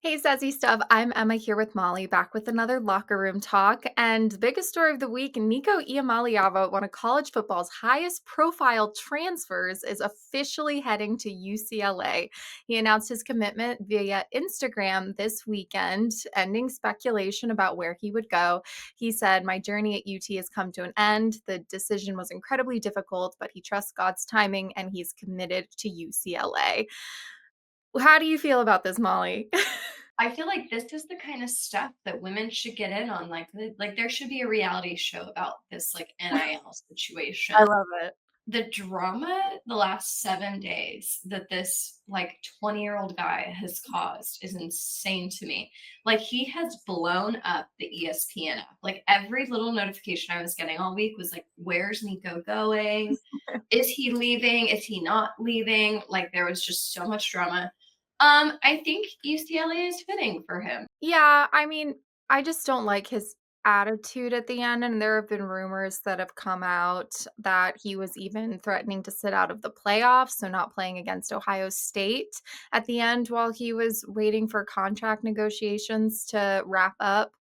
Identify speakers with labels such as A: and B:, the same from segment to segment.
A: Hey, Sassy Stuff. I'm Emma here with Molly, back with another locker room talk. And the biggest story of the week, Nico Iamaleava, one of college football's highest profile transfers, is officially heading to UCLA. He announced his commitment via Instagram this weekend, ending speculation about where he would go. He said, "My journey at UT has come to an end. The decision was incredibly difficult, but he trusts God's timing and he's committed to UCLA." How do you feel about this, Molly?
B: I feel like this is the kind of stuff that women should get in on. Like there should be a reality show about this like NIL
A: I
B: situation.
A: love it.
B: The drama the last 7 days that this like 20-year-old guy has caused is insane to me. Like he has blown up the ESPN app. Like every little notification I was getting all week was like, where's Nico going? Is he leaving? Is he not leaving? Like there was just so much drama. I think UCLA is fitting for him.
A: Yeah, I mean, I just don't like his attitude at the end, and there have been rumors that have come out that he was even threatening to sit out of the playoffs, so not playing against Ohio State at the end while he was waiting for contract negotiations to wrap up.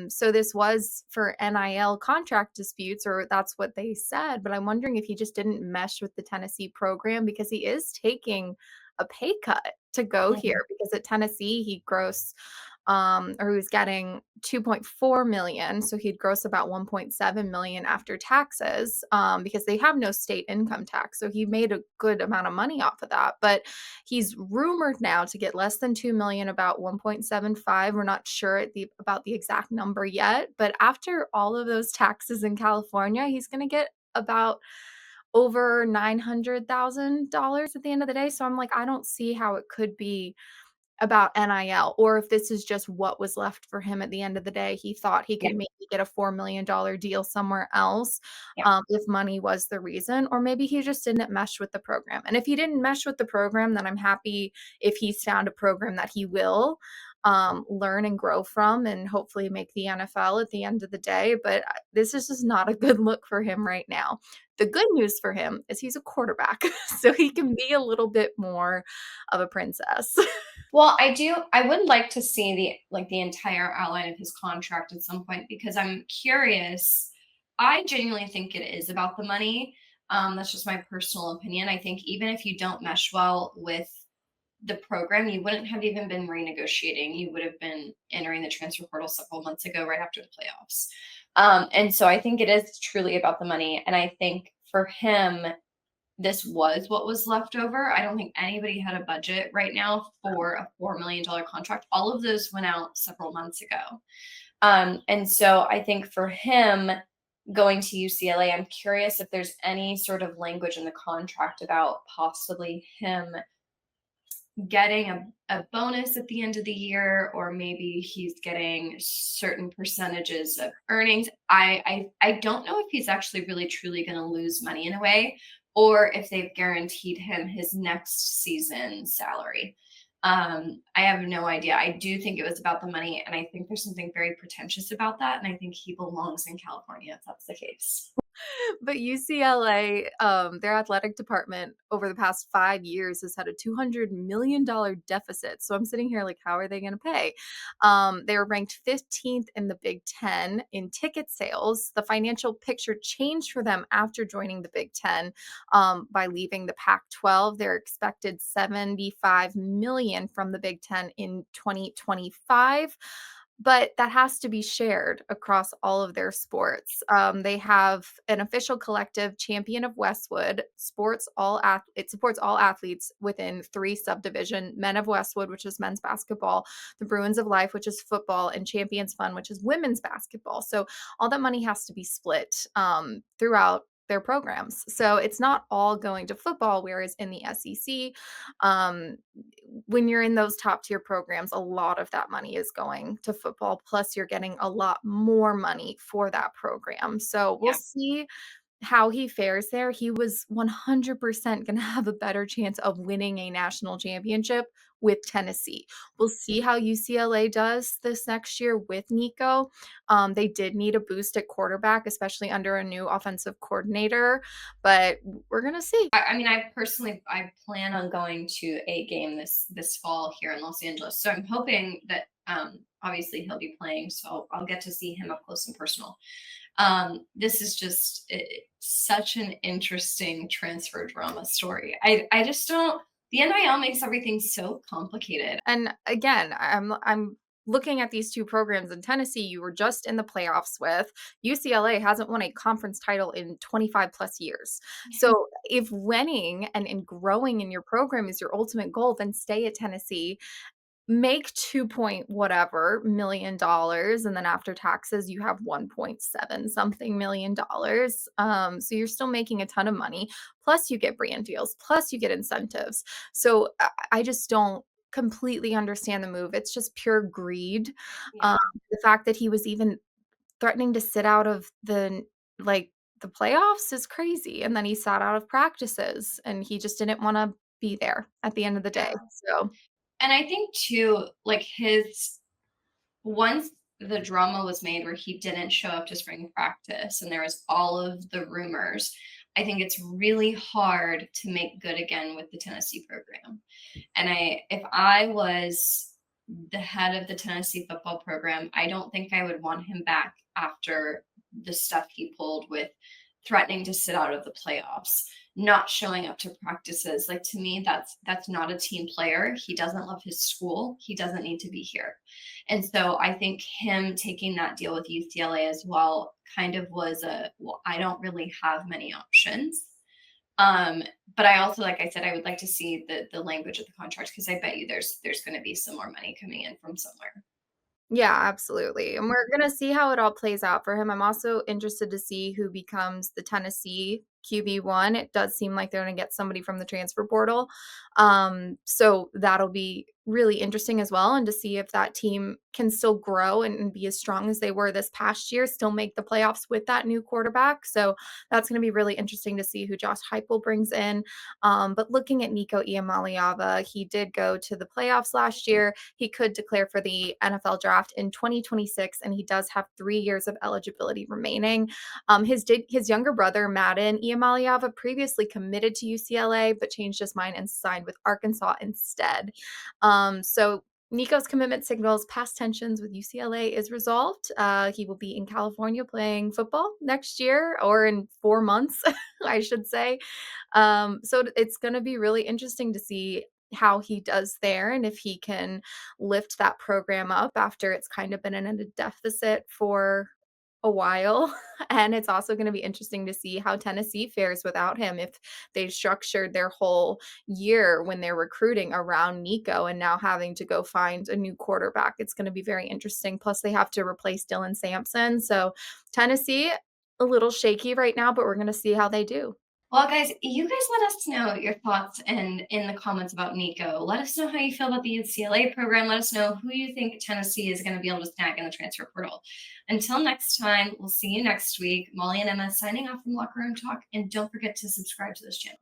A: So this was for NIL contract disputes, or that's what they said, but I'm wondering if he just didn't mesh with the Tennessee program because he is taking a pay cut to go
B: Mhm.
A: here because at Tennessee he gross or he was getting 2.4 million, so he'd gross about 1.7 million after taxes because they have no state income tax, so he made a good amount of money off of that. But he's rumored now to get less than 2 million, about 1.75. We're not sure about the exact number yet, but after all of those taxes in California, he's going to get about over $900,000 at the end of the day. So I'm like, I don't see how it could be about NIL, or if this is just what was left for him at the end of the day. He thought he
B: Yeah,
A: could maybe get a $4 million deal somewhere else,
B: yeah.
A: if money was the reason, or maybe he just didn't mesh with the program. And if he didn't mesh with the program, then I'm happy if he's found a program that he will learn and grow from and hopefully make the NFL at the end of the day. But this is just not a good look for him right now. The good news for him is he's a quarterback, so he can be a little bit more of a princess.
B: Well, I would like to see the entire outline of his contract at some point because I'm curious. I genuinely think it is about the money. That's just my personal opinion. I think even if you don't mesh well with the program, you wouldn't have even been renegotiating. You would have been entering the transfer portal several months ago, right after the playoffs. And so I think it is truly about the money. And I think for him, this was what was left over. I don't think anybody had a budget right now for a $4 million contract. All of those went out several months ago. And so I think for him going to UCLA, I'm curious if there's any sort of language in the contract about possibly him getting a bonus at the end of the year, or maybe he's getting certain percentages of earnings. I don't know if he's actually really truly going to lose money in a way, or if they've guaranteed him his next season salary. I have no idea. I do think it was about the money, and I think there's something very pretentious about that, and I think he belongs in California if that's the case.
A: But UCLA, their athletic department over the past 5 years has had a $200 million deficit. So I'm sitting here like, how are they going to pay? They were ranked 15th in the Big Ten in ticket sales. The financial picture changed for them after joining the Big Ten by leaving the Pac-12. They're expected 75 million from the Big Ten in 2025, but that has to be shared across all of their sports. They have an official collective, Champion of Westwood, it supports all athletes within three subdivision: Men of Westwood, which is men's basketball; the Bruins of Life, which is football; and Champions Fund, which is women's basketball. So all that money has to be split throughout their programs. So it's not all going to football, whereas in the SEC, um, when you're in those top tier programs, a lot of that money is going to football. Plus, you're getting a lot more money for that program. So we'll
B: Yeah.
A: see how he fares there, he was 100% gonna have a better chance of winning a national championship with Tennessee. We'll see how UCLA does this next year with Nico. They did need a boost at quarterback, especially under a new offensive coordinator, but we're gonna see.
B: I mean, I plan on going to a game this fall here in Los Angeles. So I'm hoping that obviously he'll be playing, so I'll get to see him up close and personal. This is just such an interesting transfer drama story. I just don't. The NIL makes everything so complicated.
A: And again, I'm looking at these 2 programs in Tennessee you were just in the playoffs with. UCLA hasn't won a conference title in 25 plus years. So if winning and growing in your program is your ultimate goal, then stay at Tennessee, make 2 point whatever million dollars, and then after taxes you have 1.7 something million dollars. So you're still making a ton of money, plus you get brand deals, plus you get incentives. So I just don't completely understand the move. It's just pure greed. um,
B: Yeah,
A: the fact that he was even threatening to sit out of like the playoffs is crazy, and then he sat out of practices and he just didn't want to be there at the end of the day.
B: yeah.
A: So
B: And I think too, like his once the drama was made where he didn't show up to spring practice and there was all of the rumors, I think it's really hard to make good again with the Tennessee program. And if I was the head of the Tennessee football program, I don't think I would want him back after the stuff he pulled with threatening to sit out of the playoffs, not showing up to practices. Like to me, that's not a team player. He doesn't love his school. He doesn't need to be here. And so I think him taking that deal with UCLA as well kind of was well, I don't really have many options. Um, but I also, like I said, I would like to see the language of the contract because I bet you there's going to be some more money coming in from somewhere.
A: yeah, absolutely, and we're gonna see how it all plays out for him. I'm also interested to see who becomes the Tennessee QB1. It does seem like they're gonna get somebody from the transfer portal, so that'll be really interesting as well, and to see if that team can still grow and be as strong as they were this past year, still make the playoffs with that new quarterback. So that's gonna be really interesting to see who Josh Heupel brings in. But looking at Nico Iamaleava, he did go to the playoffs last year. He could declare for the NFL draft in 2026, and he does have 3 years of eligibility remaining. His younger brother, Madden Iamaleava, previously committed to UCLA, but changed his mind and signed with Arkansas instead. So Nico's commitment signals past tensions with UCLA is resolved. He will be in California playing football next year, or in 4 months, I should say. So it's going to be really interesting to see how he does there and if he can lift that program up after it's kind of been in a deficit for a while. And it's also going to be interesting to see how Tennessee fares without him, if they structured their whole year when they're recruiting around Nico and now having to go find a new quarterback. It's going to be very interesting. Plus, they have to replace Dylan Sampson. So, Tennessee, a little shaky right now, but we're going to see how they do.
B: Well, guys, you guys let us know your thoughts and in the comments about Nico. Let us know how you feel about the UCLA program. Let us know who you think Tennessee is going to be able to snag in the transfer portal. Until next time, we'll see you next week. Molly and Emma signing off from Locker Room Talk, and don't forget to subscribe to this channel.